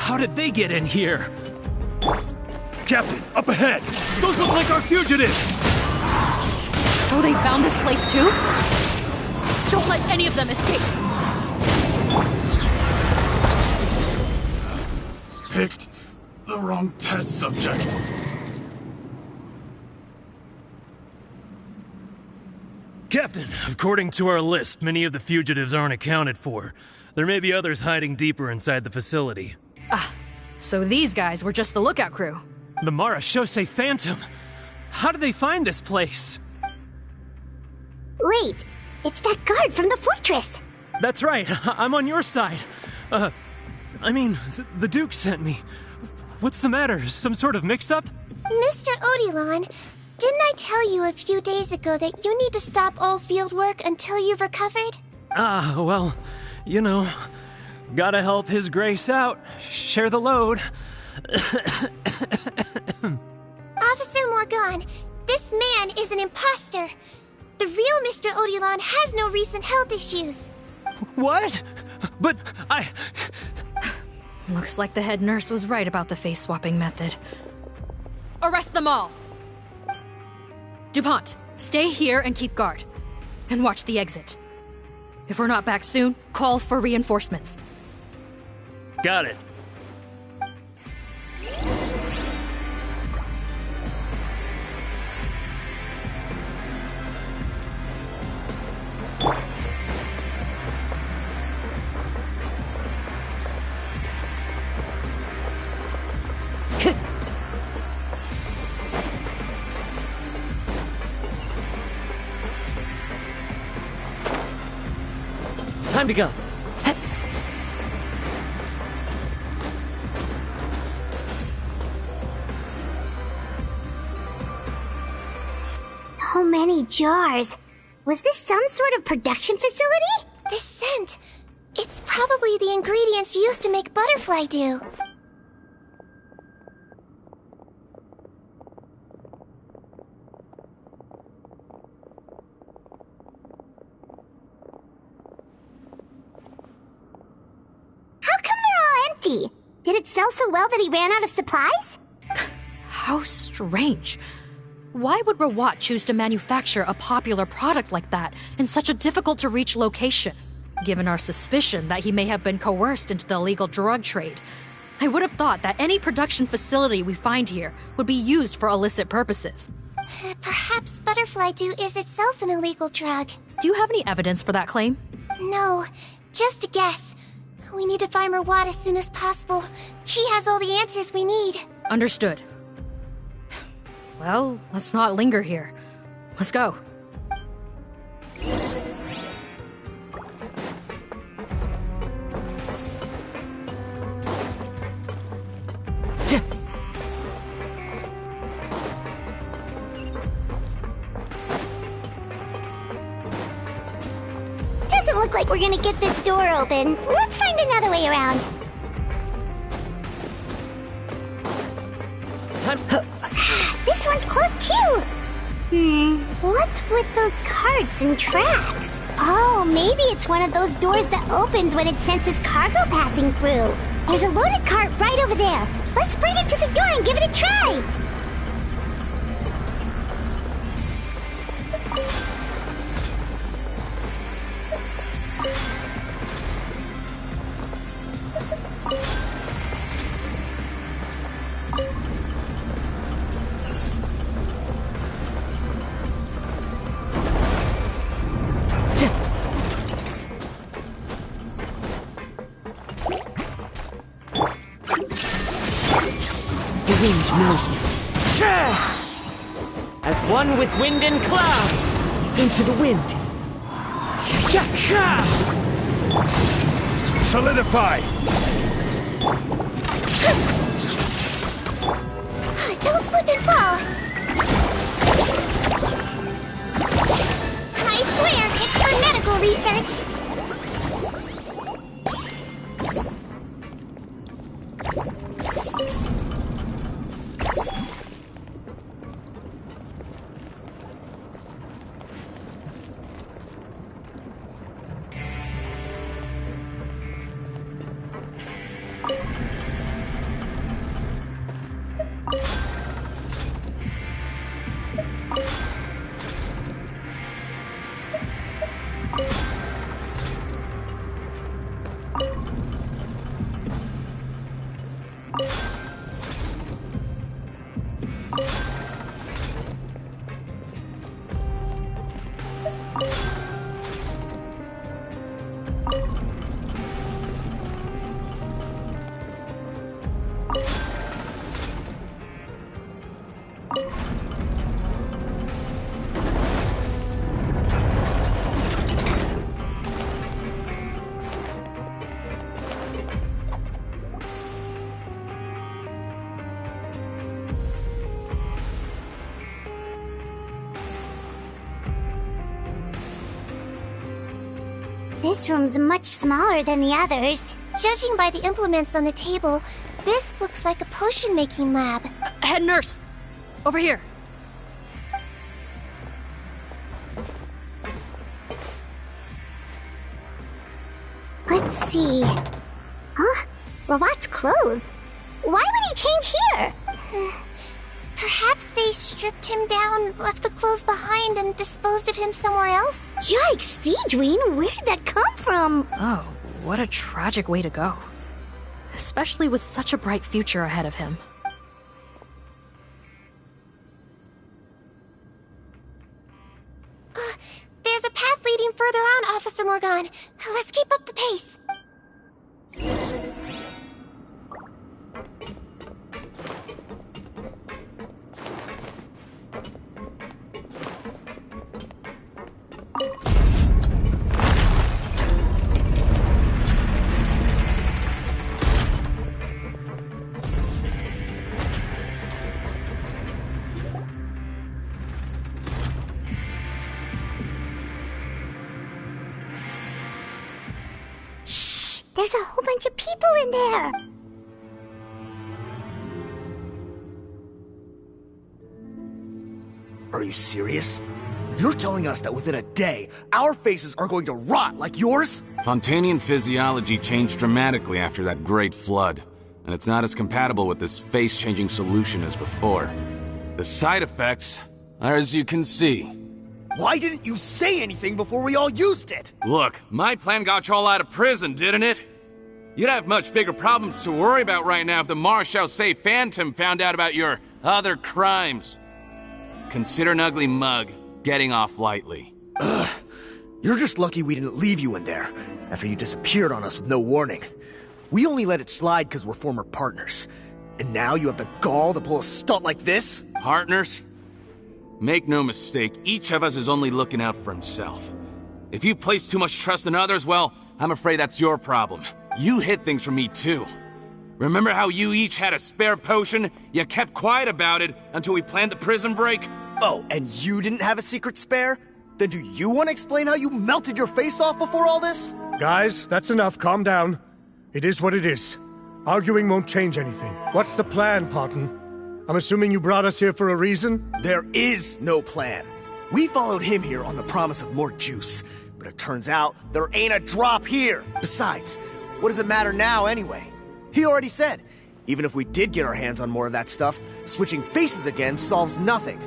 How did they get in here? Captain, up ahead! Those look like our fugitives! So they found this place too? Don't let any of them escape! Picked the wrong test subject. Captain, according to our list, many of the fugitives aren't accounted for. There may be others hiding deeper inside the facility. Ah, so these guys were just the lookout crew. The Marachose Phantom! How did they find this place? Wait, it's that guard from the fortress! That's right, I'm on your side. The Duke sent me. What's the matter? Some sort of mix-up? Mr. Odilon, didn't I tell you a few days ago that you need to stop all field work until you've recovered? Well, you know, gotta help His Grace out. Share the load. Officer Morgan, this man is an imposter. The real Mr. Odilon has no recent health issues. What? But Looks like the head nurse was right about the face-swapping method. Arrest them all! DuPont, stay here and keep guard. And watch the exit. If we're not back soon, call for reinforcements. Got it. Time to go. So many jars. Was this some sort of production facility? This scent. It's probably the ingredients used to make butterfly dew. How come they're all empty? Did it sell so well that he ran out of supplies? How strange. Why would Rawat choose to manufacture a popular product like that in such a difficult-to-reach location? Given our suspicion that he may have been coerced into the illegal drug trade, I would have thought that any production facility we find here would be used for illicit purposes. Perhaps butterfly dew is itself an illegal drug. Do you have any evidence for that claim? No, just a guess. We need to find Rawat as soon as possible. He has all the answers we need. Understood. Well, let's not linger here. Let's go. Doesn't look like we're gonna get this door open. Let's find another way around. Time. This one's closed too. What's with those carts and tracks? Oh, maybe it's one of those doors that opens when it senses cargo passing through. There's a loaded cart right over there. Let's bring it to the door and give it a try. The wind knows me. As one with wind and cloud, into the wind. Solidify! Don't slip and fall. I swear, it's for medical research. This room's much smaller than the others. Judging by the implements on the table, this looks like a potion-making lab. Head nurse! Over here. Let's see. Huh? Rawat's clothes? Why would he change here? Perhaps they stripped him down, left the clothes behind, and disposed of him somewhere else? Yikes, Sigewinne, where did that come from? Oh, what a tragic way to go. Especially with such a bright future ahead of him. There's a path leading further on, Officer Morgan. Let's keep up the pace. There's a whole bunch of people in there! Are you serious? You're telling us that within a day, our faces are going to rot like yours? Fontanian physiology changed dramatically after that great flood, and it's not as compatible with this face-changing solution as before. The side effects are as you can see. Why didn't you say anything before we all used it? Look, my plan got you all out of prison, didn't it? You'd have much bigger problems to worry about right now if the Marshal Say Phantom found out about your other crimes. Consider an ugly mug getting off lightly. Ugh. You're just lucky we didn't leave you in there after you disappeared on us with no warning. We only let it slide because we're former partners. And now you have the gall to pull a stunt like this? Partners? Make no mistake, each of us is only looking out for himself. If you place too much trust in others, well, I'm afraid that's your problem. You hid things from me too. Remember how you each had a spare potion? You kept quiet about it until we planned the prison break? Oh, and you didn't have a secret spare? Then do you want to explain how you melted your face off before all this? Guys, that's enough. Calm down. It is what it is. Arguing won't change anything. What's the plan, Parton? I'm assuming you brought us here for a reason? There is no plan. We followed him here on the promise of more juice, but it turns out there ain't a drop here. Besides, what does it matter now anyway? He already said, even if we did get our hands on more of that stuff, switching faces again solves nothing.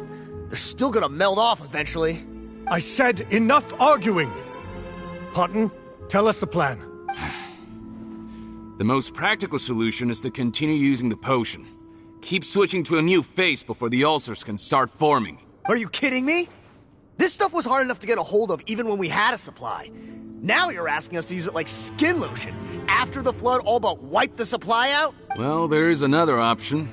They're still gonna meld off eventually. I said enough arguing! Parton, tell us the plan. The most practical solution is to continue using the potion. Keep switching to a new face before the ulcers can start forming. Are you kidding me? This stuff was hard enough to get a hold of even when we had a supply. Now you're asking us to use it like skin lotion, after the flood all but wiped the supply out? Well, there is another option.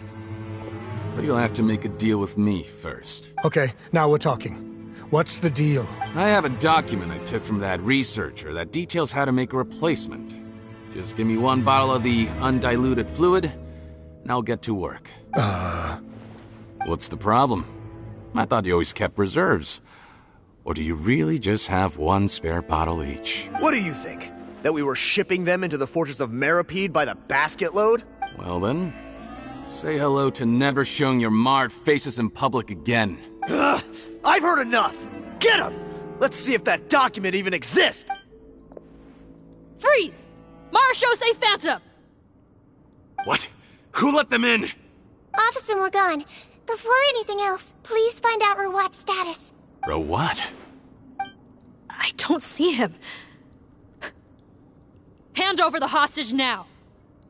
But you'll have to make a deal with me first. Okay, now we're talking. What's the deal? I have a document I took from that researcher that details how to make a replacement. Just give me one bottle of the undiluted fluid, and I'll get to work. What's the problem? I thought you always kept reserves. Or do you really just have one spare bottle each? What do you think? That we were shipping them into the fortress of Meripede by the basket load? Well then, say hello to never showing your marred faces in public again. Ugh, I've heard enough! Get him! Let's see if that document even exists! Freeze! Marshal Say Phantom! What? Who let them in? Officer Morgan, before anything else, please find out Rawat's status. What? I don't see him. Hand over the hostage now,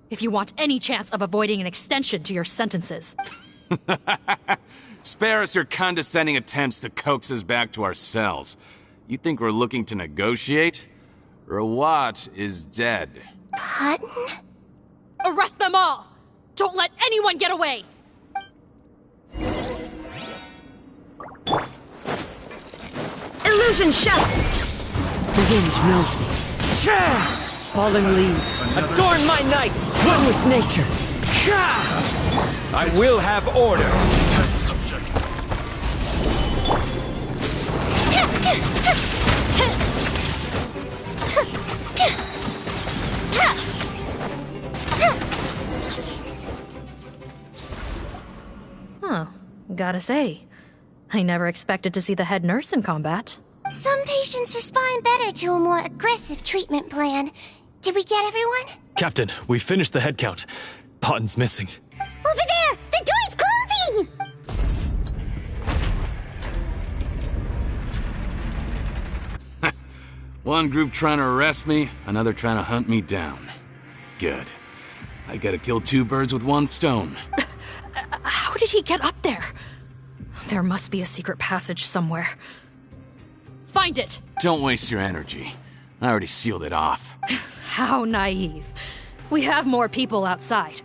if you want any chance of avoiding an extension to your sentences. Spare us your condescending attempts to coax us back to our cells. You think we're looking to negotiate? Rawat is dead. Parton? Arrest them all! Don't let anyone get away! Illusion shout! The wind knows me. Cha! Fallen leaves, adorn my night, one with nature. Cha! I will have order. Test subject. Gotta say, I never expected to see the head nurse in combat. Some patients respond better to a more aggressive treatment plan. Did we get everyone? Captain, we finished the head count. Potten's missing. Over there! The door's closing! One group trying to arrest me, another trying to hunt me down. Good. I gotta kill two birds with one stone. How did he get up there? There must be a secret passage somewhere. Find it! Don't waste your energy. I already sealed it off. How naive. We have more people outside.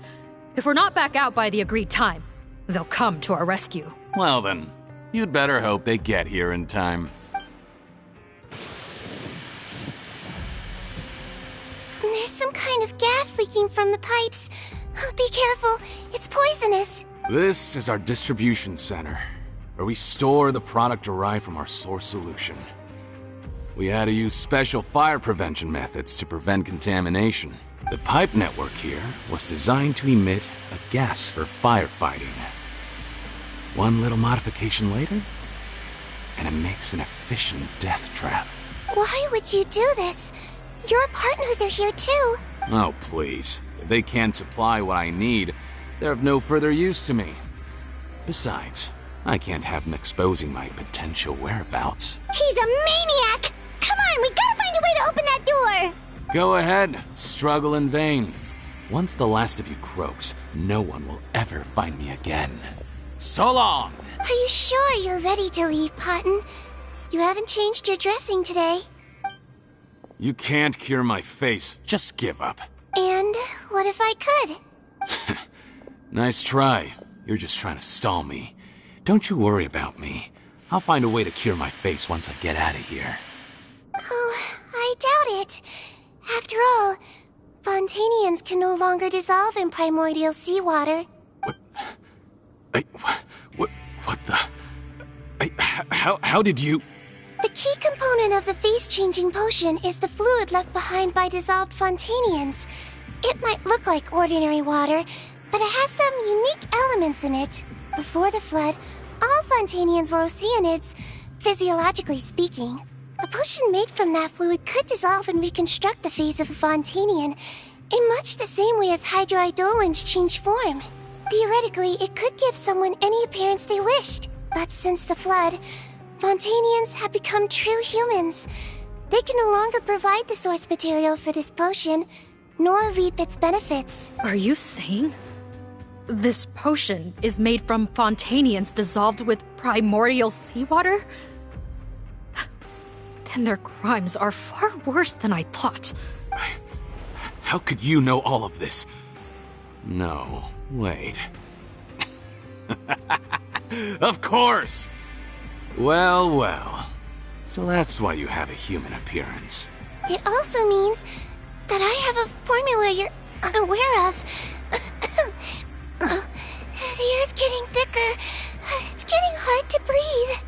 If we're not back out by the agreed time, they'll come to our rescue. Well then, you'd better hope they get here in time. There's some kind of gas leaking from the pipes. Be careful, it's poisonous. This is our distribution center, where we store the product derived from our source solution. We had to use special fire prevention methods to prevent contamination. The pipe network here was designed to emit a gas for firefighting. One little modification later, and it makes an efficient death trap. Why would you do this? Your partners are here too. Oh, please. If they can't supply what I need, they're of no further use to me. Besides, I can't have them exposing my potential whereabouts. He's a maniac! Come on, we gotta find a way to open that door! Go ahead, struggle in vain. Once the last of you croaks, no one will ever find me again. So long! Are you sure you're ready to leave, Potten? You haven't changed your dressing today. You can't cure my face, just give up. And what if I could? Nice try. You're just trying to stall me. Don't you worry about me. I'll find a way to cure my face once I get out of here. Oh, I doubt it. After all, Fontanians can no longer dissolve in primordial seawater. What the... How did you... The key component of the face-changing potion is the fluid left behind by dissolved Fontanians. It might look like ordinary water, but it has some unique elements in it. Before the flood, all Fontanians were oceanids, physiologically speaking. A potion made from that fluid could dissolve and reconstruct the face of a Fontanian in much the same way as hydroidolins change form. Theoretically, it could give someone any appearance they wished. But since the flood, Fontanians have become true humans. They can no longer provide the source material for this potion, nor reap its benefits. Are you saying this potion is made from Fontanians dissolved with primordial seawater? Then their crimes are far worse than I thought. How could you know all of this? No, wait. Of course! Well, well. So that's why you have a human appearance. It also means that I have a formula you're unaware of. The air's getting thicker. It's getting hard to breathe.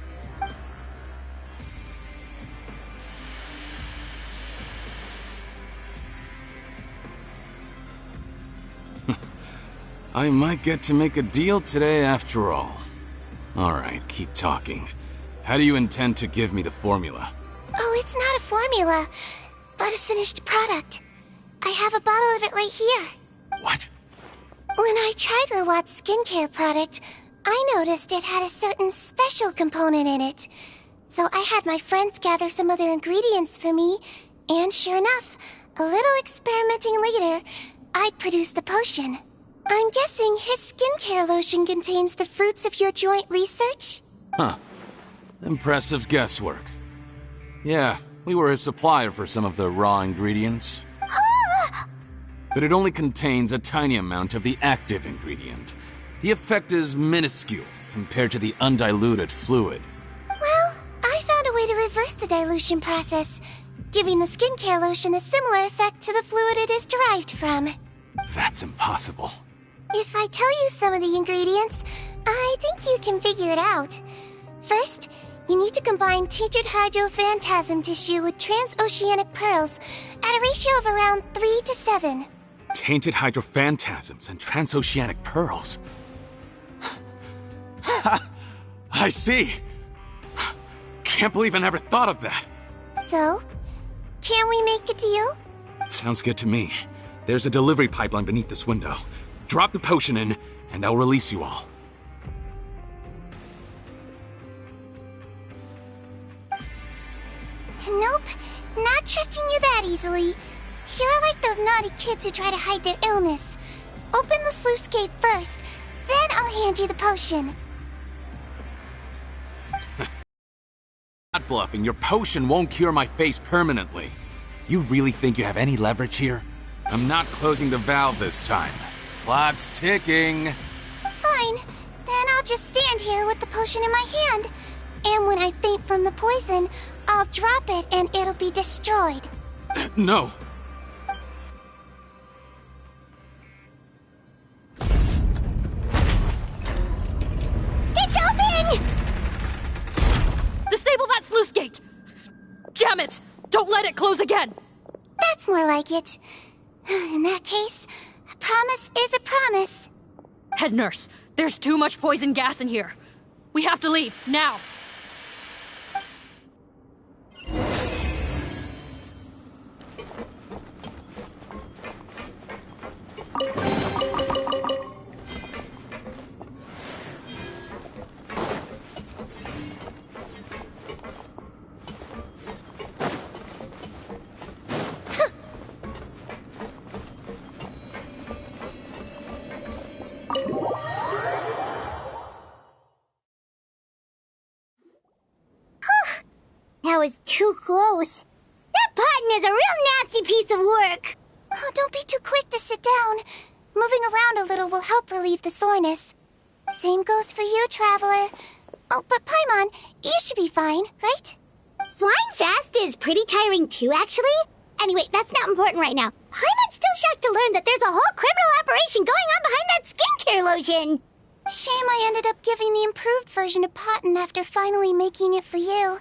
I might get to make a deal today after all. Alright, keep talking. How do you intend to give me the formula? Oh, it's not a formula, but a finished product. I have a bottle of it right here. What? When I tried Rawat's skincare product, I noticed it had a certain special component in it. So I had my friends gather some other ingredients for me, and sure enough, a little experimenting later, I'd produced the potion. I'm guessing his skincare lotion contains the fruits of your joint research? Huh. Impressive guesswork. Yeah, we were his supplier for some of the raw ingredients. But it only contains a tiny amount of the active ingredient. The effect is minuscule compared to the undiluted fluid. Well, I found a way to reverse the dilution process, giving the skincare lotion a similar effect to the fluid it is derived from. That's impossible. If I tell you some of the ingredients, I think you can figure it out. First, you need to combine tainted hydrophantasm tissue with transoceanic pearls at a ratio of around 3 to 7. Tainted hydrophantasms and transoceanic pearls. I see. Can't believe I never thought of that. So, can we make a deal? Sounds good to me. There's a delivery pipeline beneath this window. Drop the potion in, and I'll release you all. Nope, not trusting you that easily. You're like those naughty kids who try to hide their illness. Open the sluice gate first, then I'll hand you the potion. Not bluffing, your potion won't cure my face permanently. You really think you have any leverage here? I'm not closing the valve this time. Clock's ticking. Fine, then I'll just stand here with the potion in my hand. And when I faint from the poison, I'll drop it and it'll be destroyed. No. It's open! Disable that sluice gate! Jam it! Don't let it close again! That's more like it. In that case, a promise is a promise. Head nurse, there's too much poison gas in here. We have to leave, now! That was too close. That button is a real nasty piece of work. Oh, don't be too quick to sit down. Moving around a little will help relieve the soreness. Same goes for you, Traveler. Oh, but Paimon, you should be fine, right? Flying fast is pretty tiring too, actually. Anyway, that's not important right now. Paimon's still shocked to learn that there's a whole criminal operation going on behind that skincare lotion. Shame I ended up giving the improved version to Potton after finally making it for you.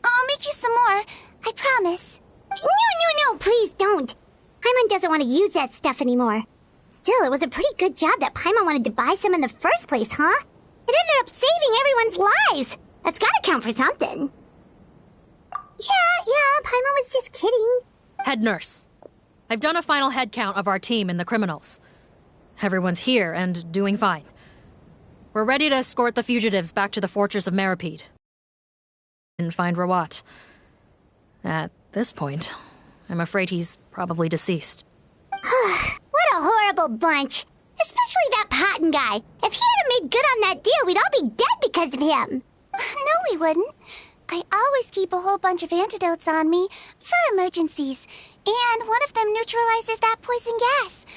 I'll make you some more, I promise. No, please don't. Paimon doesn't want to use that stuff anymore. Still, it was a pretty good job that Paimon wanted to buy some in the first place, huh? It ended up saving everyone's lives. That's gotta count for something. Yeah, Paimon was just kidding. Head nurse, I've done a final head count of our team and the criminals. Everyone's here and doing fine. We're ready to escort the fugitives back to the fortress of Meripede. And find Rawat. At this point, I'm afraid he's probably deceased. What a horrible bunch. Especially that Potton guy. If he hadn't made good on that deal, we'd all be dead because of him. No, we wouldn't. I always keep a whole bunch of antidotes on me for emergencies. And one of them neutralizes that poison gas.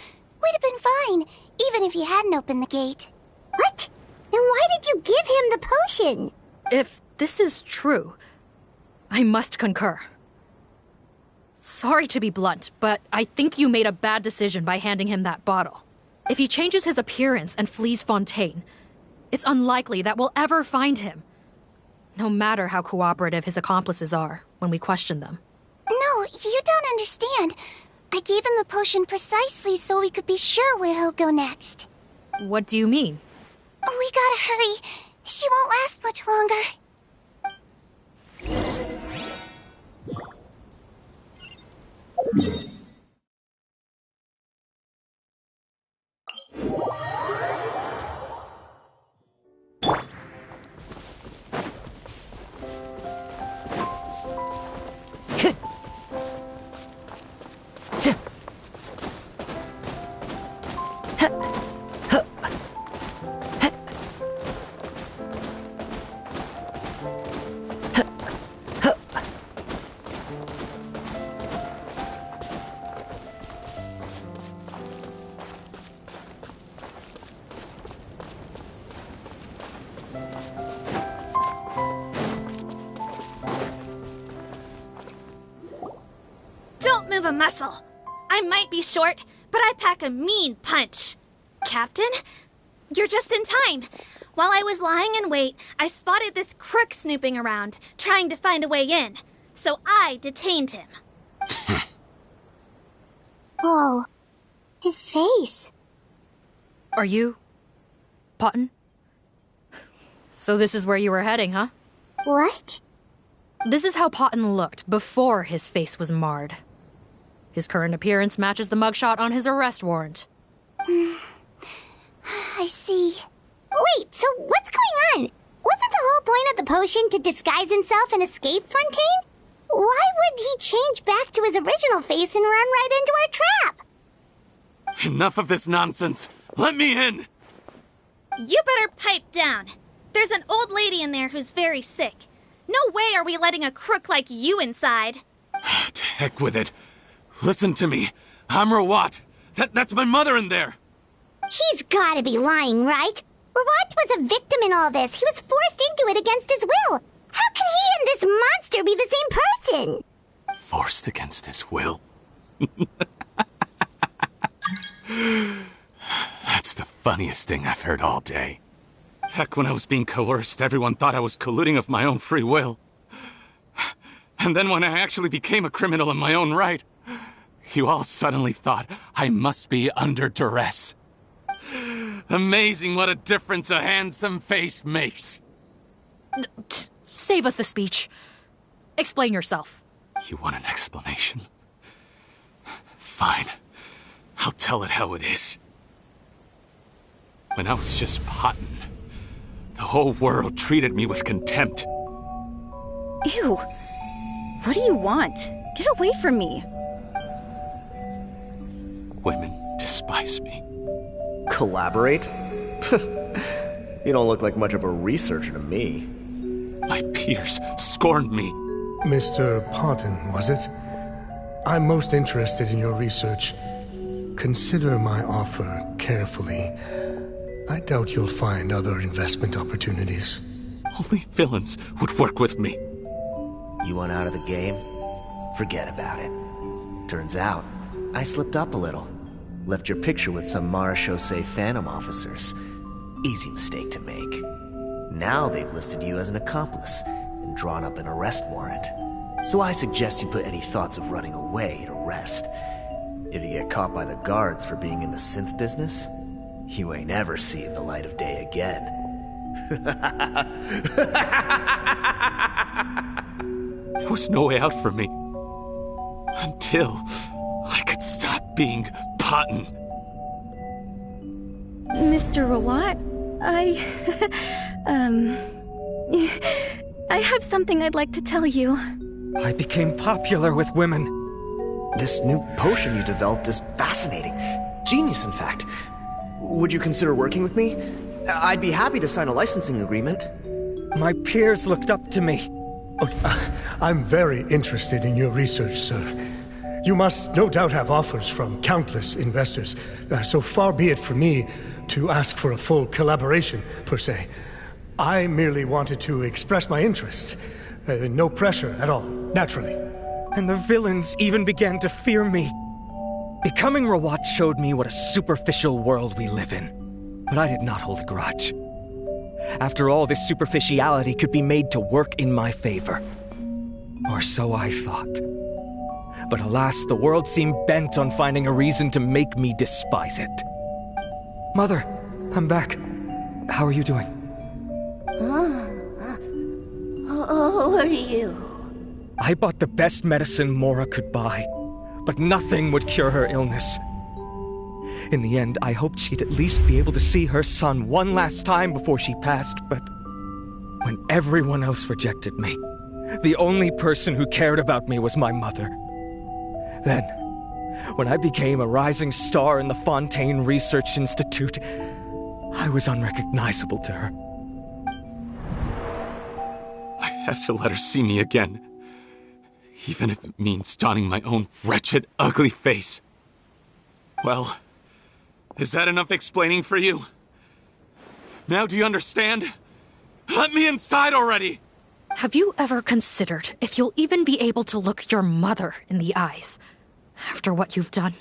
We'd have been fine, even if you hadn't opened the gate. What? Then why did you give him the potion? If this is true, I must concur. Sorry to be blunt, but I think you made a bad decision by handing him that bottle. If he changes his appearance and flees Fontaine, it's unlikely that we'll ever find him. No matter how cooperative his accomplices are when we question them. No, you don't understand. I gave him the potion precisely so we could be sure where he'll go next. What do you mean? We gotta hurry. She won't last much longer. Don't move a muscle. I might be short, but I pack a mean punch. Captain, you're just in time. While I was lying in wait, I spotted this crook snooping around, trying to find a way in. So I detained him. Oh, his face. Are you... Potton? So this is where you were heading, huh? What? This is how Potton looked before his face was marred. His current appearance matches the mugshot on his arrest warrant. I see. Wait, so what's going on? Wasn't the whole point of the potion to disguise himself and escape Fontaine? Why would he change back to his original face and run right into our trap? Enough of this nonsense! Let me in! You better pipe down. There's an old lady in there who's very sick. No way are we letting a crook like you inside. To heck with it. Listen to me. I'm Rawat. That's my mother in there. He's gotta be lying, right? Rawat was a victim in all this. He was forced into it against his will. How can he and this monster be the same person? Forced against his will? That's the funniest thing I've heard all day. Heck, when I was being coerced, everyone thought I was colluding of my own free will. And then when I actually became a criminal in my own right, you all suddenly thought I must be under duress. Amazing what a difference a handsome face makes. Save us the speech. Explain yourself. You want an explanation? Fine. I'll tell it how it is. When I was just Potton, the whole world treated me with contempt. Ew. What do you want? Get away from me. Women despise me. Collaborate? You don't look like much of a researcher to me. My peers scorned me. Mr. Potton, was it? I'm most interested in your research. Consider my offer carefully. I doubt you'll find other investment opportunities. Only villains would work with me. You want out of the game? Forget about it. Turns out, I slipped up a little. Left your picture with some Marechaussee Phantom officers. Easy mistake to make. Now they've listed you as an accomplice and drawn up an arrest warrant. So I suggest you put any thoughts of running away to rest. If you get caught by the guards for being in the synth business, you ain't ever seeing the light of day again. There was no way out for me. Until I could stop being Potton. Mr. Rawat, I have something I'd like to tell you. I became popular with women. This new potion you developed is fascinating. Genius, in fact. Would you consider working with me? I'd be happy to sign a licensing agreement. My peers looked up to me. I'm very interested in your research, sir. You must no doubt have offers from countless investors, so far be it for me to ask for a full collaboration, per se. I merely wanted to express my interest. No pressure at all, naturally. And the villains even began to fear me. Becoming Rawat showed me what a superficial world we live in. But I did not hold a grudge. After all, this superficiality could be made to work in my favor. Or so I thought. But alas, the world seemed bent on finding a reason to make me despise it. Mother, I'm back. How are you doing? Who are you? I bought the best medicine Mora could buy, but nothing would cure her illness. In the end, I hoped she'd at least be able to see her son one last time before she passed, but when everyone else rejected me, the only person who cared about me was my mother. Then, when I became a rising star in the Fontaine Research Institute, I was unrecognizable to her. I have to let her see me again. Even if it means donning my own wretched, ugly face. Well, is that enough explaining for you? Now do you understand? Let me inside already! Have you ever considered if you'll even be able to look your mother in the eyes? After what you've done,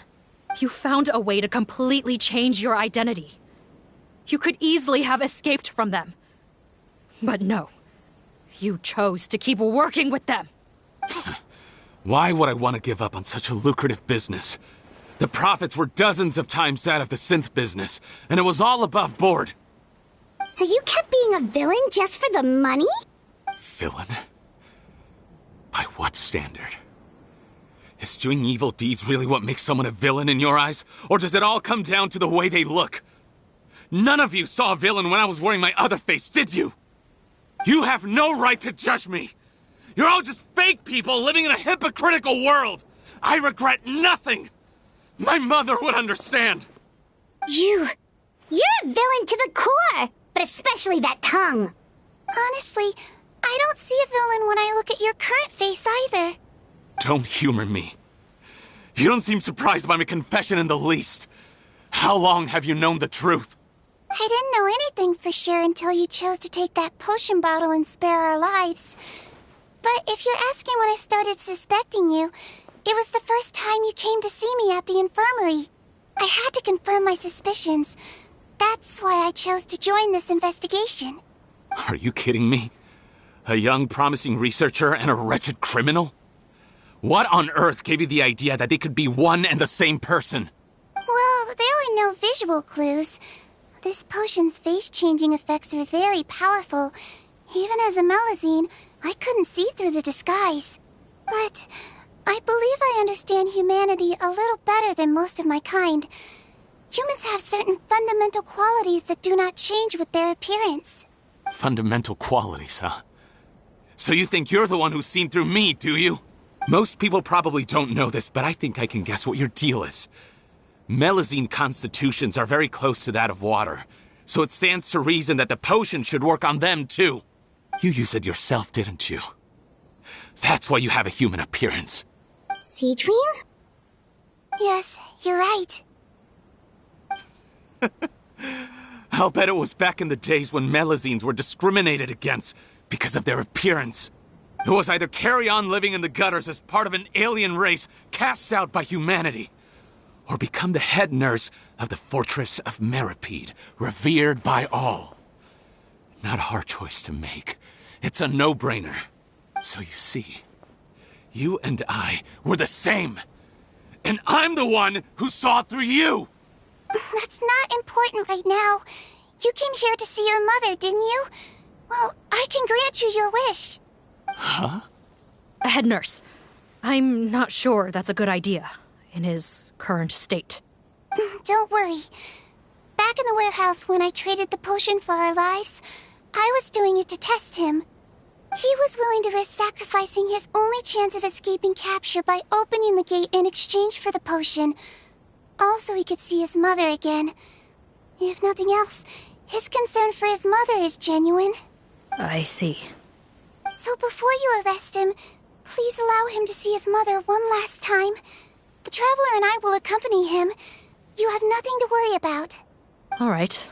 you found a way to completely change your identity. You could easily have escaped from them. But no, you chose to keep working with them. Why would I want to give up on such a lucrative business? The profits were dozens of times that of the synth business, and it was all above board. So you kept being a villain just for the money? Villain? By what standard? Is doing evil deeds really what makes someone a villain in your eyes? Or does it all come down to the way they look? None of you saw a villain when I was wearing my other face, did you? You have no right to judge me! You're all just fake people living in a hypocritical world! I regret nothing! My mother would understand! You're a villain to the core! But especially that tongue! Honestly, I don't see a villain when I look at your current face either. Don't humor me. You don't seem surprised by my confession in the least. How long have you known the truth? I didn't know anything for sure until you chose to take that potion bottle and spare our lives. But if you're asking when I started suspecting you, it was the first time you came to see me at the infirmary. I had to confirm my suspicions. That's why I chose to join this investigation. Are you kidding me? A young, promising researcher and a wretched criminal? What on earth gave you the idea that they could be one and the same person? Well, there were no visual clues. This potion's face-changing effects are very powerful. Even as a Melazine, I couldn't see through the disguise. But I believe I understand humanity a little better than most of my kind. Humans have certain fundamental qualities that do not change with their appearance. Fundamental qualities, huh? So you think you're the one who's seen through me, do you? Most people probably don't know this, but I think I can guess what your deal is. Melazine constitutions are very close to that of water, so it stands to reason that the potion should work on them too. You used it yourself, didn't you? That's why you have a human appearance. Sigewinne? Yes, you're right. I'll bet it was back in the days when Melazines were discriminated against because of their appearance. It was either carry on living in the gutters as part of an alien race cast out by humanity, or become the head nurse of the fortress of Meripede, revered by all. Not a hard choice to make. It's a no-brainer. So you see, you and I were the same. And I'm the one who saw through you! That's not important right now. You came here to see your mother, didn't you? Well, I can grant you your wish. Huh? Head nurse, I'm not sure that's a good idea in his current state. Don't worry. Back in the warehouse when I traded the potion for our lives, I was doing it to test him. He was willing to risk sacrificing his only chance of escaping capture by opening the gate in exchange for the potion. Also, he could see his mother again. If nothing else, his concern for his mother is genuine. I see. So before you arrest him, please allow him to see his mother one last time. The Traveler and I will accompany him. You have nothing to worry about. All right.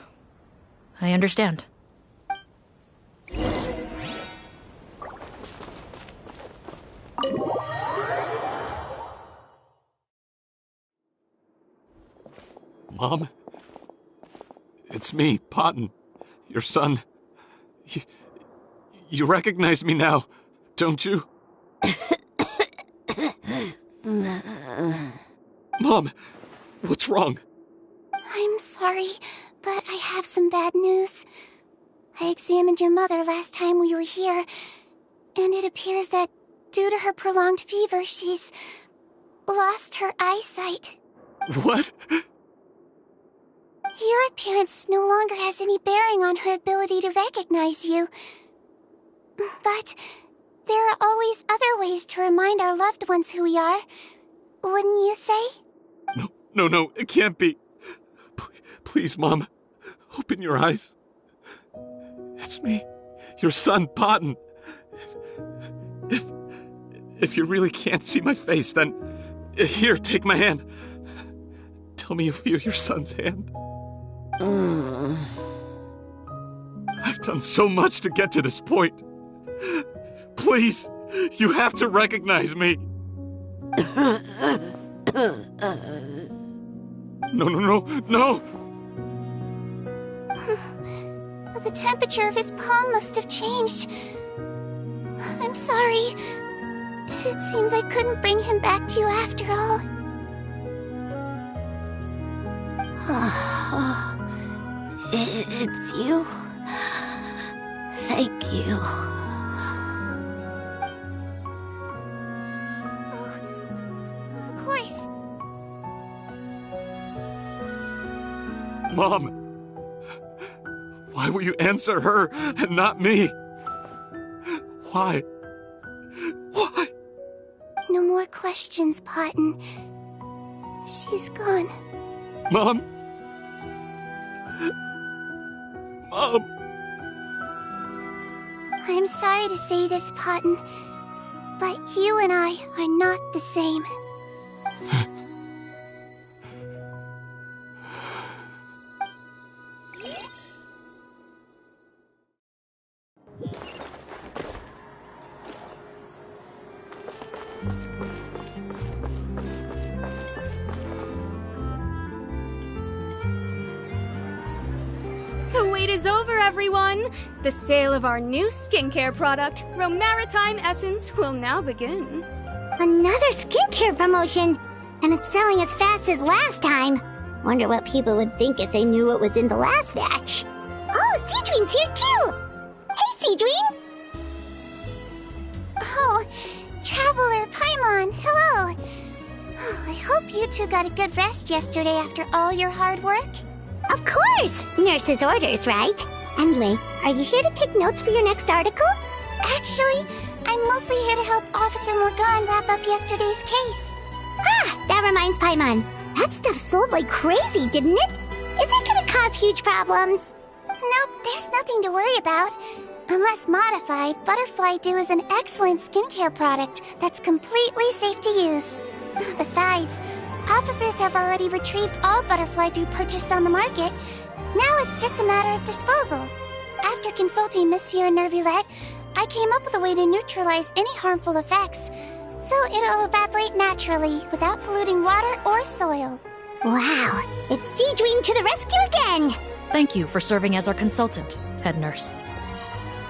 I understand. Mom? It's me, Potton, your son. You recognize me now, don't you? Mom, what's wrong? I'm sorry, but I have some bad news. I examined your mother last time we were here, and it appears that due to her prolonged fever, she's lost her eyesight. What? Your appearance no longer has any bearing on her ability to recognize you. But there are always other ways to remind our loved ones who we are. Wouldn't you say? No, it can't be. Please, Mom, open your eyes. It's me, your son, Potton. If you really can't see my face, then here, take my hand. Tell me you feel your son's hand. I've done so much to get to this point. Please, you have to recognize me. No. The temperature of his palm must have changed. I'm sorry. It seems I couldn't bring him back to you after all. It's you? Thank you. Of course. Mom! Why will you answer her and not me? Why? Why? No more questions, Potton. She's gone. Mom? Mom? I'm sorry to say this, Potton, but you and I are not the same. The wait is over, everyone! The sale of our new skincare product, Romaritime Essence, will now begin. Another skincare promotion! And it's selling as fast as last time. Wonder what people would think if they knew what was in the last batch. Oh, Sigewinne's here too! Hey, Sigewinne! Oh, Traveler Paimon, hello! Oh, I hope you two got a good rest yesterday after all your hard work. Of course! Nurse's orders, right? Anyway, are you here to take notes for your next article? Actually, I'm mostly here to help Officer Morgan wrap up yesterday's case. Ah, that reminds Paimon. That stuff sold like crazy, didn't it? Is it gonna cause huge problems? Nope, there's nothing to worry about. Unless modified, Butterfly Dew is an excellent skincare product that's completely safe to use. Besides, officers have already retrieved all Butterfly Dew purchased on the market. Now it's just a matter of disposal. After consulting Monsieur Nervulette, I came up with a way to neutralize any harmful effects, so it'll evaporate naturally without polluting water or soil. Wow, it's Sigewinne to the rescue again! Thank you for serving as our consultant, head nurse.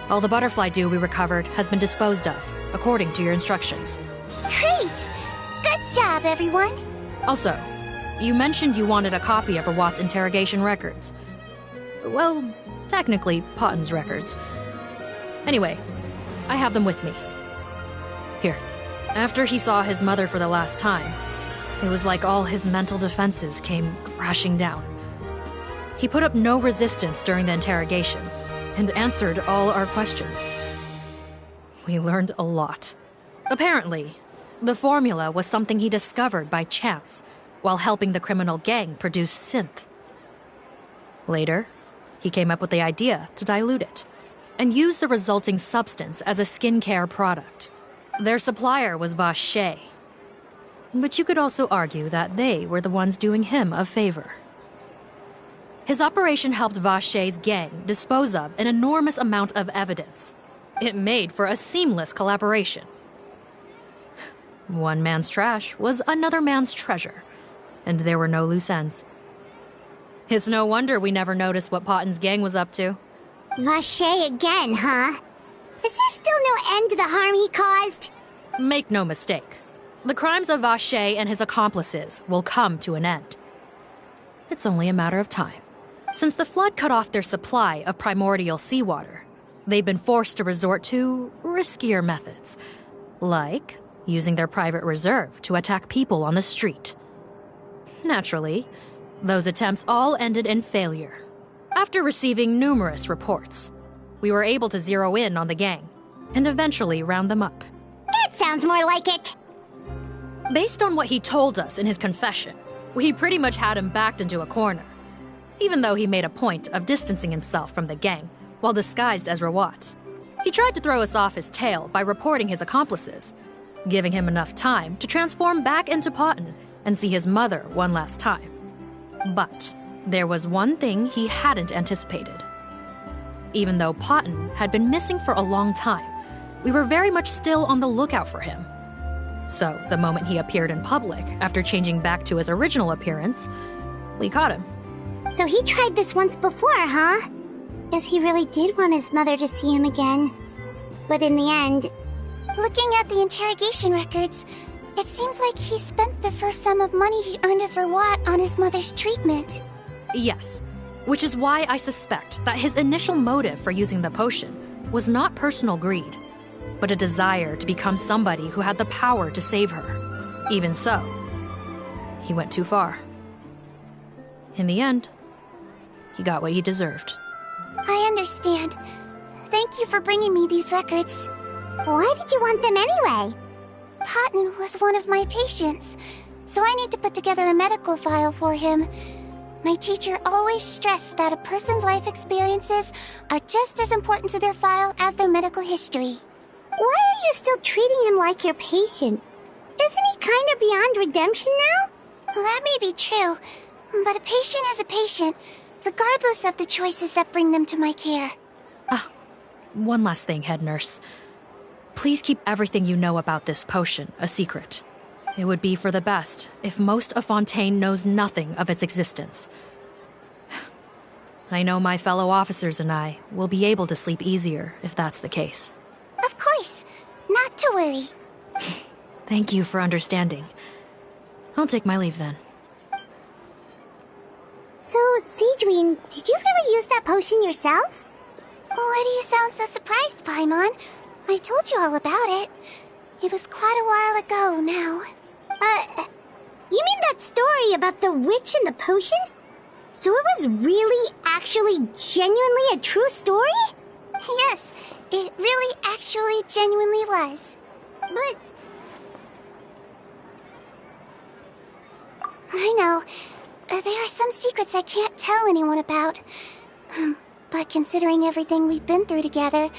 All the butterfly dew we recovered has been disposed of, according to your instructions. Great! Good job, everyone! Also, you mentioned you wanted a copy of Rawat's interrogation records. Well, technically, Potton's records. Anyway, I have them with me. Here. After he saw his mother for the last time, it was like all his mental defenses came crashing down. He put up no resistance during the interrogation, and answered all our questions. We learned a lot. Apparently, the formula was something he discovered by chance while helping the criminal gang produce synth. Later, he came up with the idea to dilute it and use the resulting substance as a skincare product. Their supplier was Vache, but you could also argue that they were the ones doing him a favor. His operation helped Vache's gang dispose of an enormous amount of evidence. It made for a seamless collaboration. One man's trash was another man's treasure, and there were no loose ends. It's no wonder we never noticed what Potton's gang was up to. Vache again, huh? Is there still no end to the harm he caused? Make no mistake. The crimes of Vache and his accomplices will come to an end. It's only a matter of time. Since the flood cut off their supply of primordial seawater, they've been forced to resort to riskier methods, like using their private reserve to attack people on the street. Naturally, those attempts all ended in failure. After receiving numerous reports, we were able to zero in on the gang and eventually round them up. That sounds more like it! Based on what he told us in his confession, we pretty much had him backed into a corner, even though he made a point of distancing himself from the gang while disguised as Rawat. He tried to throw us off his tail by reporting his accomplices, giving him enough time to transform back into Potton and see his mother one last time. But there was one thing he hadn't anticipated. Even though Potton had been missing for a long time, we were very much still on the lookout for him. So the moment he appeared in public after changing back to his original appearance, we caught him. So he tried this once before, huh? Guess he really did want his mother to see him again. But in the end... Looking at the interrogation records, it seems like he spent the first sum of money he earned as Rawat on his mother's treatment. Yes, which is why I suspect that his initial motive for using the potion was not personal greed, but a desire to become somebody who had the power to save her. Even so, he went too far. In the end, he got what he deserved. I understand. Thank you for bringing me these records. Why did you want them anyway? Patton was one of my patients, so I need to put together a medical file for him. My teacher always stressed that a person's life experiences are just as important to their file as their medical history. Why are you still treating him like your patient? Isn't he kind of beyond redemption now? That may be true, but a patient is a patient, regardless of the choices that bring them to my care. One last thing, head nurse. Please keep everything you know about this potion a secret. It would be for the best if most of Fontaine knows nothing of its existence. I know my fellow officers and I will be able to sleep easier if that's the case. Of course. Not to worry. Thank you for understanding. I'll take my leave then. So, Sigewinne, did you really use that potion yourself? Why do you sound so surprised, Paimon? I told you all about it. It was quite a while ago now. You mean that story about the witch and the potion? So it was really, actually, genuinely a true story? Yes, it really, actually, genuinely was. But... I know. There are some secrets I can't tell anyone about. But considering everything we've been through together,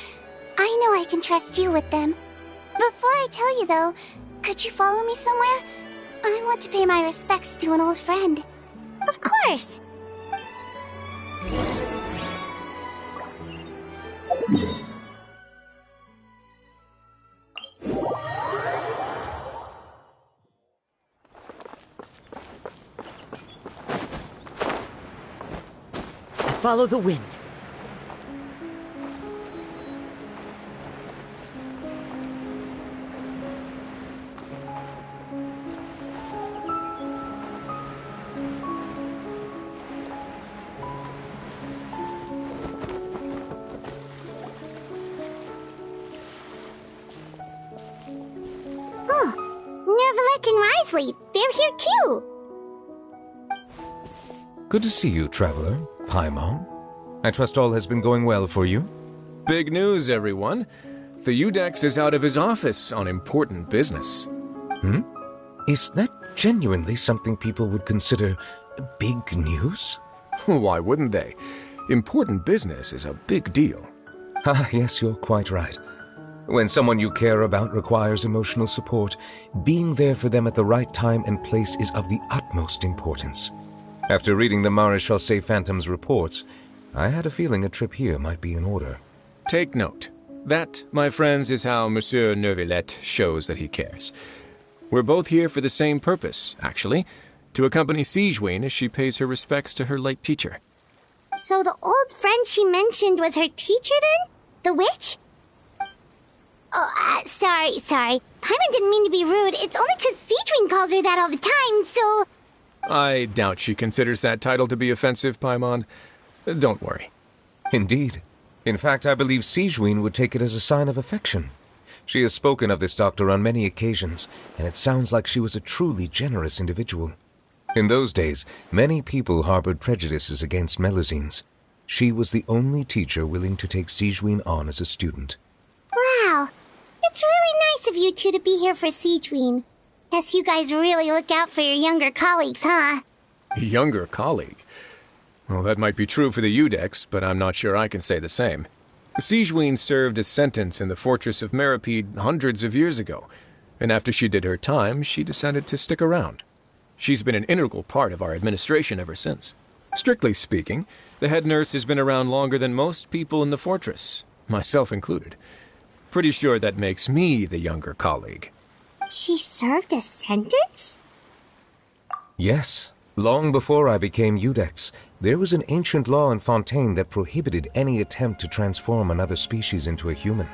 I know I can trust you with them. Before I tell you, though, could you follow me somewhere? I want to pay my respects to an old friend. Of course! Follow the wind. Nervalette and Risley, they're here too! Good to see you, traveler. Paimon. I trust all has been going well for you? Big news, everyone. The Udex is out of his office on important business. Is that genuinely something people would consider big news? Why wouldn't they? Important business is a big deal. Ah, yes, you're quite right. When someone you care about requires emotional support, being there for them at the right time and place is of the utmost importance. After reading the Maréchal Phantom's reports, I had a feeling a trip here might be in order. Take note. That, my friends, is how Monsieur Nervalette shows that he cares. We're both here for the same purpose, actually, to accompany Sigewinne as she pays her respects to her late teacher. So the old friend she mentioned was her teacher then? The witch? Oh, sorry. Paimon didn't mean to be rude. It's only 'cause Sigewinne calls her that all the time, so... I doubt she considers that title to be offensive, Paimon. Don't worry. Indeed. In fact, I believe Sigewinne would take it as a sign of affection. She has spoken of this doctor on many occasions, and it sounds like she was a truly generous individual. In those days, many people harbored prejudices against Melusines. She was the only teacher willing to take Sigewinne on as a student. Wow. It's really nice of you two to be here for Sigewinne. Guess you guys really look out for your younger colleagues, huh? Younger colleague? Well, that might be true for the Udex, but I'm not sure I can say the same. Sigewinne served a sentence in the fortress of Meripede hundreds of years ago, and after she did her time, she decided to stick around. She's been an integral part of our administration ever since. Strictly speaking, the head nurse has been around longer than most people in the fortress, myself included. Pretty sure that makes me the younger colleague. She served a sentence? Yes. Long before I became Udex, there was an ancient law in Fontaine that prohibited any attempt to transform another species into a human.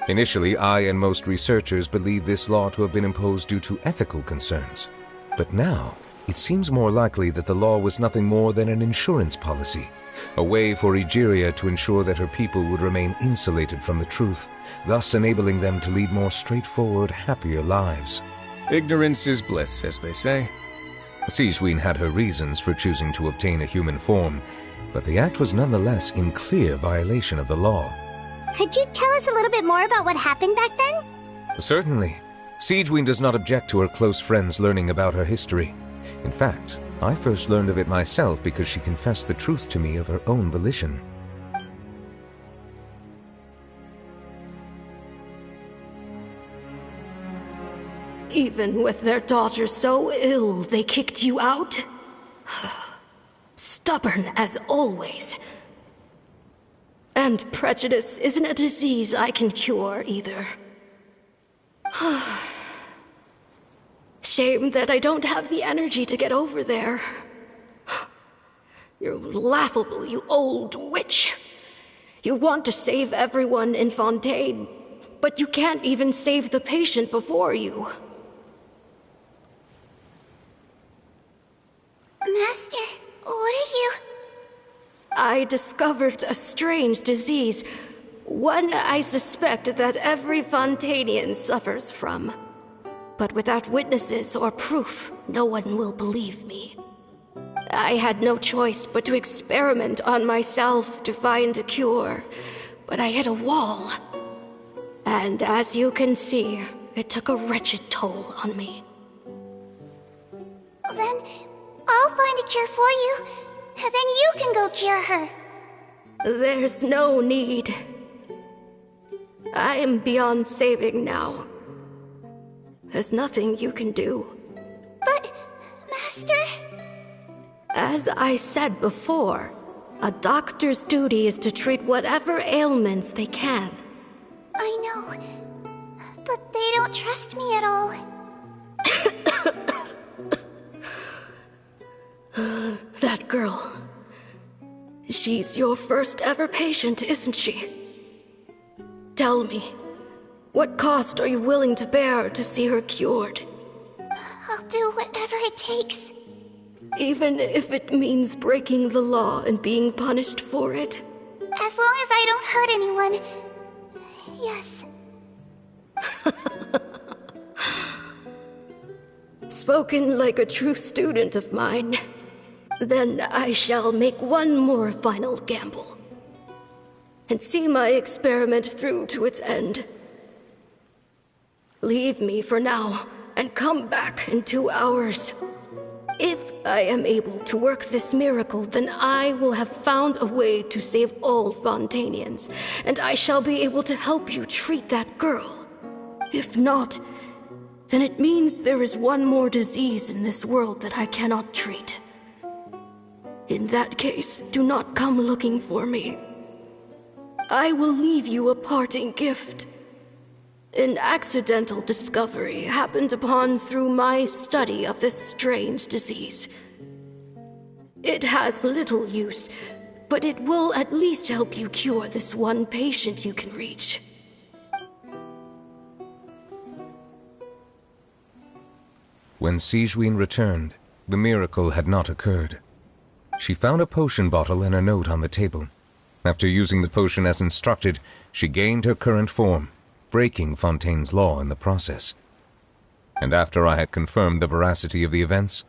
Initially, I and most researchers believed this law to have been imposed due to ethical concerns. But now, it seems more likely that the law was nothing more than an insurance policy, a way for Egeria to ensure that her people would remain insulated from the truth, thus enabling them to lead more straightforward, happier lives. Ignorance is bliss, as they say. Sigewinne had her reasons for choosing to obtain a human form, but the act was nonetheless in clear violation of the law. Could you tell us a little bit more about what happened back then? Certainly. Sigewinne does not object to her close friends learning about her history. In fact, I first learned of it myself because she confessed the truth to me of her own volition. Even with their daughter so ill, they kicked you out? Stubborn as always. And prejudice isn't a disease I can cure either. Shame that I don't have the energy to get over there. You're laughable, you old witch. You want to save everyone in Fontaine, but you can't even save the patient before you. Master, what are you? I discovered a strange disease, one I suspect that every Fontainian suffers from. But without witnesses or proof, no one will believe me. I had no choice but to experiment on myself to find a cure, but I hit a wall. And as you can see, it took a wretched toll on me. Then I'll find a cure for you, and then you can go cure her. There's no need. I am beyond saving now. There's nothing you can do. But, Master... As I said before, a doctor's duty is to treat whatever ailments they can. I know, but they don't trust me at all. That girl. She's your first ever patient, isn't she? Tell me, what cost are you willing to bear to see her cured? I'll do whatever it takes. Even if it means breaking the law and being punished for it? As long as I don't hurt anyone. Yes. Spoken like a true student of mine. Then I shall make one more final gamble. And see my experiment through to its end. Leave me for now, and come back in 2 hours. If I am able to work this miracle, then I will have found a way to save all Fontainians, and I shall be able to help you treat that girl. If not, then it means there is one more disease in this world that I cannot treat. In that case, do not come looking for me. I will leave you a parting gift. An accidental discovery happened upon through my study of this strange disease. It has little use, but it will at least help you cure this one patient you can reach. When Sigewinne returned, the miracle had not occurred. She found a potion bottle and a note on the table. After using the potion as instructed, she gained her current form, breaking Fontaine's law in the process. And after I had confirmed the veracity of the events,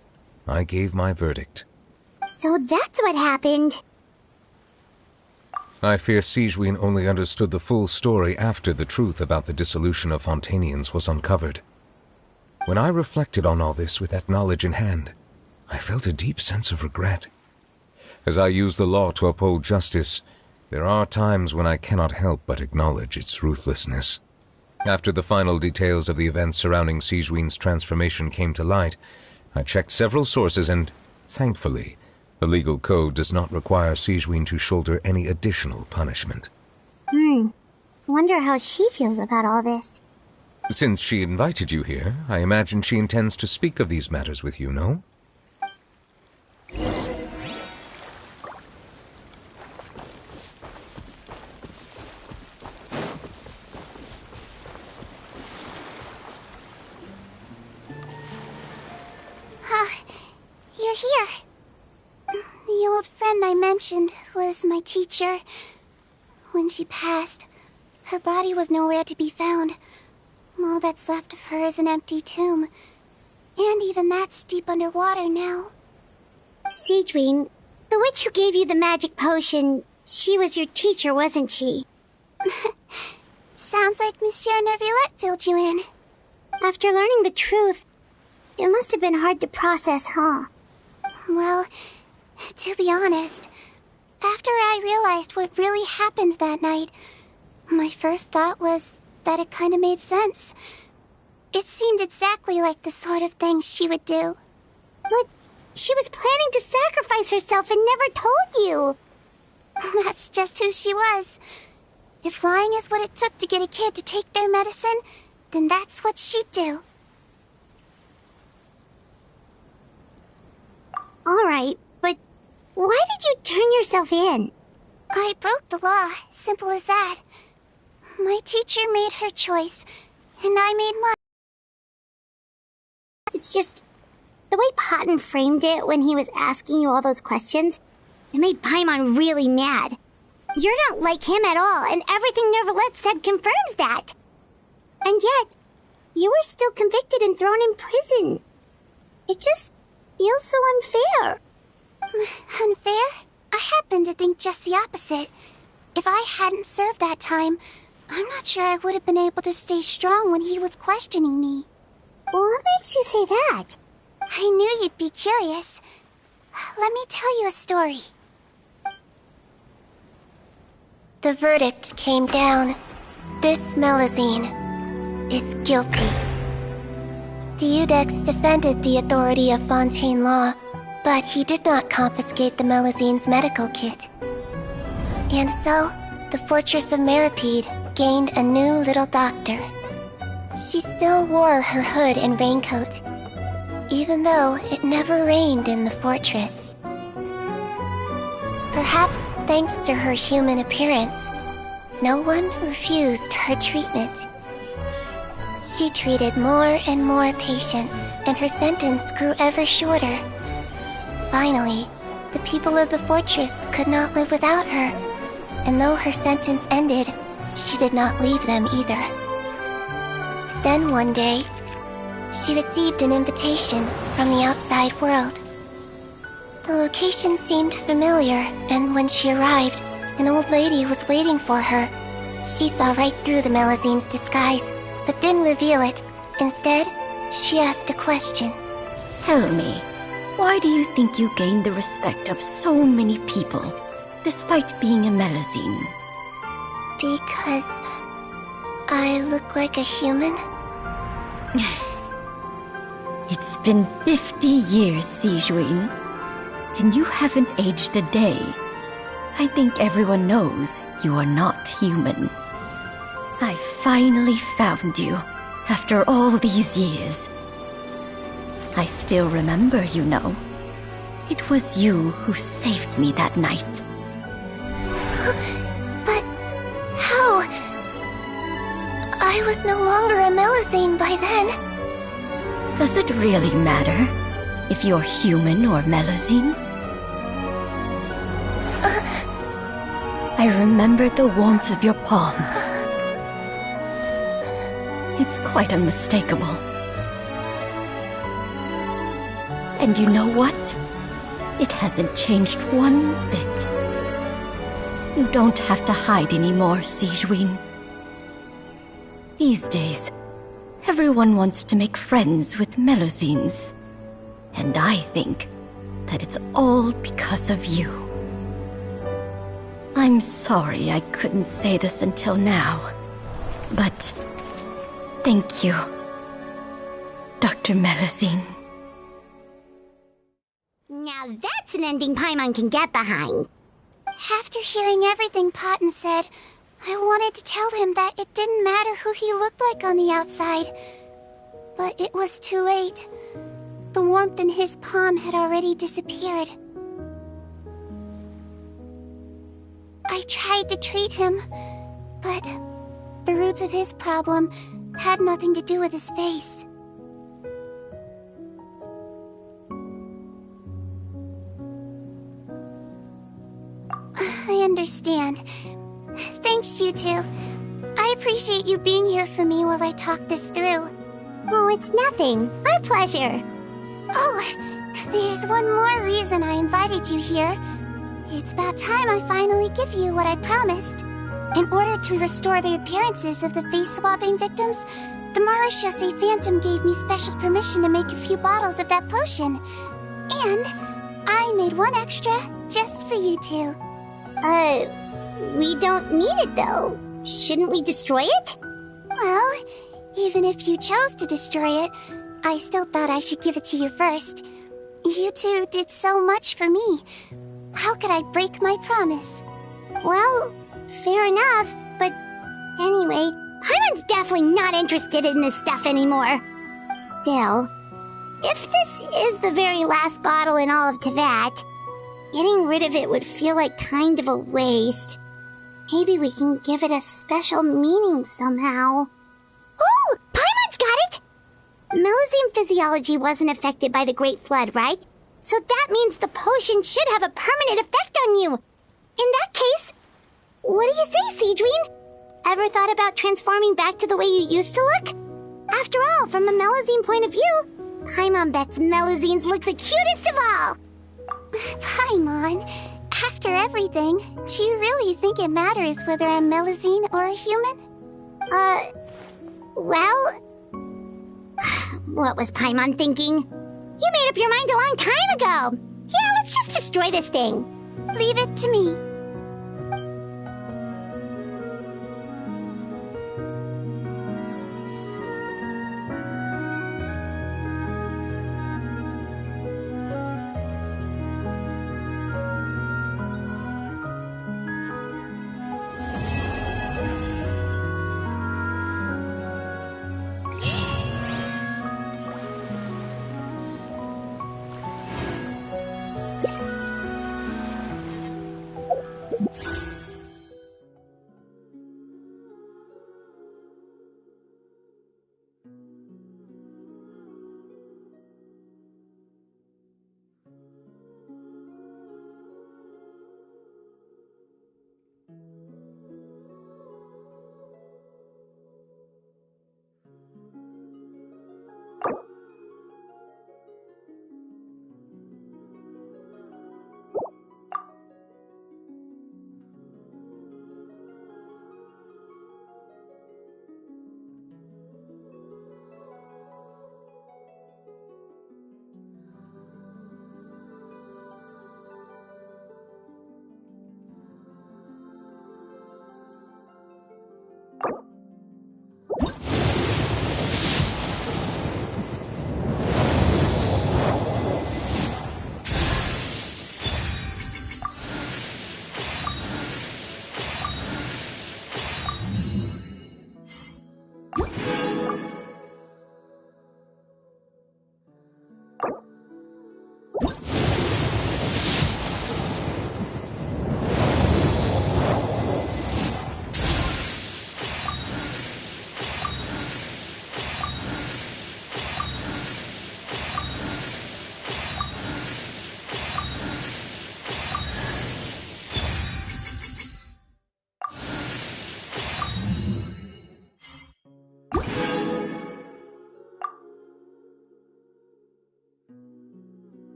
I gave my verdict. So that's what happened. I fear Sigewinne only understood the full story after the truth about the dissolution of Fontainians was uncovered. When I reflected on all this with that knowledge in hand, I felt a deep sense of regret. As I use the law to uphold justice, there are times when I cannot help but acknowledge its ruthlessness. After the final details of the events surrounding Sigewinne's transformation came to light, I checked several sources and, thankfully, the legal code does not require Sigewinne to shoulder any additional punishment. Wonder how she feels about all this. Since she invited you here, I imagine she intends to speak of these matters with you, no? You're here. You old friend I mentioned was my teacher. When she passed, her body was nowhere to be found. All that's left of her is an empty tomb. And even that's deep underwater now. Sigewinne, the witch who gave you the magic potion, she was your teacher, wasn't she? Sounds like Monsieur Neuvillette filled you in. After learning the truth, it must have been hard to process, huh? Well, to be honest, after I realized what really happened that night, my first thought was that it kind of made sense. It seemed exactly like the sort of thing she would do. But she was planning to sacrifice herself and never told you. That's just who she was. If lying is what it took to get a kid to take their medicine, then that's what she'd do. Alright, but why did you turn yourself in? I broke the law, simple as that. My teacher made her choice, and I made mine. It's just the way Potton framed it when he was asking you all those questions, it made Paimon really mad. You're not like him at all, and everything Neuvillette said confirms that. And yet, you were still convicted and thrown in prison. It just feels so unfair. Unfair? I happen to think just the opposite. If I hadn't served that time, I'm not sure I would have been able to stay strong when he was questioning me. What makes you say that? I knew you'd be curious. Let me tell you a story. The verdict came down. This Melusine is guilty. The Iudex defended the authority of Fontaine law, but he did not confiscate the Melusine's medical kit. And so, the fortress of Meripede gained a new little doctor. She still wore her hood and raincoat, even though it never rained in the fortress. Perhaps thanks to her human appearance, no one refused her treatment. She treated more and more patients, and her sentence grew ever shorter. Finally, the people of the fortress could not live without her, and though her sentence ended, she did not leave them either. Then one day, she received an invitation from the outside world. The location seemed familiar, and when she arrived, an old lady was waiting for her. She saw right through the Melusine's disguise, but didn't reveal it. Instead, she asked a question. Tell me, why do you think you gained the respect of so many people, despite being a Melusine? Because I look like a human? It's been 50 years, Sigewinne, and you haven't aged a day. I think everyone knows you are not human. I finally found you, after all these years. I still remember, you know. It was you who saved me that night. But how? I was no longer a Melusine by then. Does it really matter if you're human or Melusine? I remember the warmth of your palm. It's quite unmistakable. And you know what? It hasn't changed one bit. You don't have to hide anymore, Sigewinne. These days, everyone wants to make friends with Melusines. And I think that it's all because of you. I'm sorry I couldn't say this until now, but thank you, Dr. Melusine. Now that's an ending Paimon can get behind. After hearing everything Potton said, I wanted to tell him that it didn't matter who he looked like on the outside. But it was too late. The warmth in his palm had already disappeared. I tried to treat him, but the roots of his problem had nothing to do with his face. I understand. Thanks, you two. I appreciate you being here for me while I talk this through. Oh, it's nothing. Our pleasure. Oh, there's one more reason I invited you here. It's about time I finally give you what I promised. In order to restore the appearances of the face-swapping victims, the Marechaussee Phantom gave me special permission to make a few bottles of that potion. And I made one extra just for you two. We don't need it though. Shouldn't we destroy it? Well, even if you chose to destroy it, I still thought I should give it to you first. You two did so much for me. How could I break my promise? Well, fair enough, but anyway, Paimon's definitely not interested in this stuff anymore. Still, if this is the very last bottle in all of Teyvat, getting rid of it would feel like kind of a waste. Maybe we can give it a special meaning somehow. Oh, Paimon's got it! Melusine physiology wasn't affected by the Great Flood, right? So that means the potion should have a permanent effect on you. In that case, what do you say, Sigewinne? Ever thought about transforming back to the way you used to look? After all, from a Melusine point of view, Paimon bets Melusines look the cutest of all. Paimon, after everything, do you really think it matters whether I'm Melusine or a human? Well... What was Paimon thinking? You made up your mind a long time ago! Yeah, let's just destroy this thing. Leave it to me.